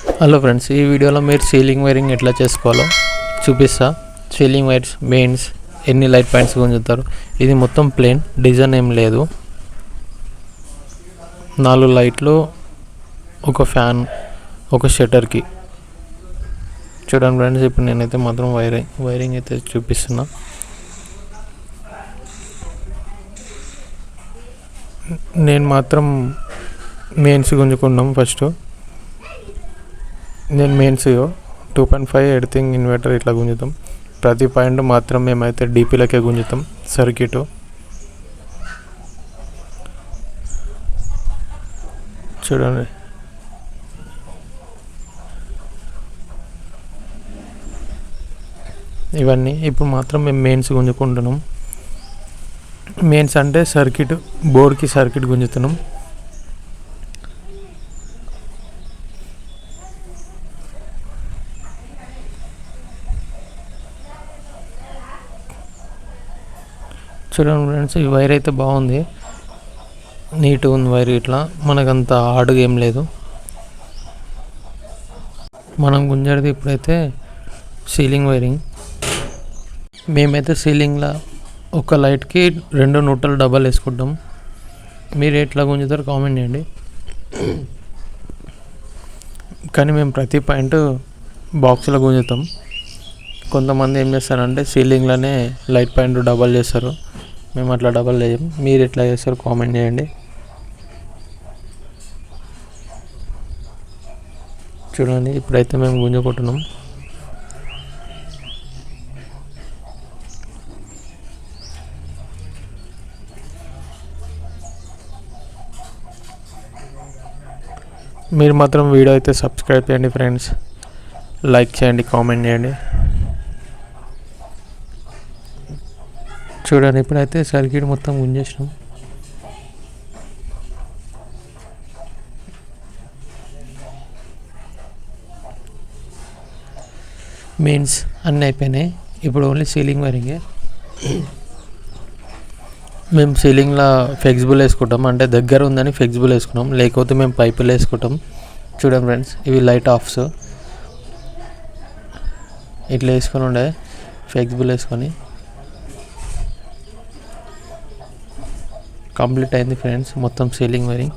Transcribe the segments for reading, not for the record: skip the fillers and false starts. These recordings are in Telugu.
హలో ఫ్రెండ్స్, ఈ వీడియోలో మీరు సీలింగ్ వైరింగ్ ఎట్లా చేసుకోవాలో చూపిస్తా. సీలింగ్ వైర్స్, మెయిన్స్, ఎన్ని లైట్ పాయింట్స్ గుంజుతారు. ఇది మొత్తం ప్లేన్, డిజైన్ ఏం లేదు. 4 లైట్లు, ఒక ఫ్యాన్, ఒక షట్టర్కి. చూడండి ఫ్రెండ్స్, ఇప్పుడు నేనైతే మాత్రం వైరింగ్ అయితే చూపిస్తున్నా. నేను మాత్రం మెయిన్స్ గుంజుకున్నాం. ఫస్ట్ నేను మెయిన్స్ 2.5 ఎర్తింగ్ ఇన్వర్టర్ ఇట్లా గుంజుతాం. ప్రతి పాయింట్ మాత్రం మేమైతే డీపీలకే గుంజుతాం. సర్క్యూట్ చూడండి. ఇవన్నీ ఇప్పుడు మాత్రం మేము మెయిన్స్ గుంజుకుంటున్నాం. మెయిన్స్ అంటే సర్క్యూట్, బోర్డ్కి సర్క్యూట్ గుంజుతున్నాం. చూడండి ఫ్రెండ్స్, ఈ వైర్ అయితే బాగుంది, నీట్గా ఉంది వైర్. ఇట్లా మనకంత హార్డ్గా ఏం లేదు. మనం గుంజేది ఇప్పుడైతే సీలింగ్ వైరింగ్. మేమైతే సీలింగ్లో ఒక లైట్కి 2 నూటలు డబల్ వేసుకుంటాం. మీరు ఎట్లా గుంజుతారు కామెంట్ చేయండి. కానీ మేము ప్రతి పాయింట్ బాక్స్లో గుంజుతాం. కొంతమంది ఏం చేస్తారంటే సీలింగ్లోనే లైట్ పాయింట్ డబల్ చేస్తారు. మేము అట్లా డబల్ చేయం. మీరు ఎట్లా చేస్తారు కామెంట్ చేయండి. చూడండి, ఇప్పుడైతే మేము గుంజుకుంటున్నాం. మీరు మాత్రం వీడియో అయితే సబ్స్క్రైబ్ చేయండి ఫ్రెండ్స్, లైక్ చేయండి, కామెంట్ చేయండి. చూడండి, ఇప్పుడైతే సర్క్యూట్ మొత్తం గుంజేసినాం. మెయిన్స్ అన్నీ అయిపోయినాయి. ఇప్పుడు ఓన్లీ సీలింగ్ వైరింగే. మేము సీలింగ్లో ఫ్లెక్సిబుల్ వేసుకుంటాం, అంటే దగ్గర ఉందని ఫ్లెక్సిబుల్ వేసుకున్నాం, లేకపోతే మేము పైపులు వేసుకుంటాం. చూడండి ఫ్రెండ్స్, ఇవి లైట్ ఆఫ్స్ ఇట్లా వేసుకొని ఉండే ఫ్లెక్సిబుల్ వేసుకొని కంప్లీట్ అయింది ఫ్రెండ్స్ మొత్తం సీలింగ్ వైరింగ్.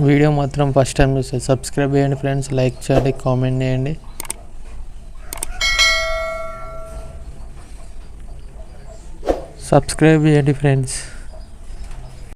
వీడియో మాత్రం ఫస్ట్ టైం చూస్తే సబ్స్క్రైబ్ చేయండి ఫ్రెండ్స్, లైక్ చేయండి, కామెంట్ చేయండి. సబ్స్క్రైబ్ చేయండి ఫ్రెండ్స్.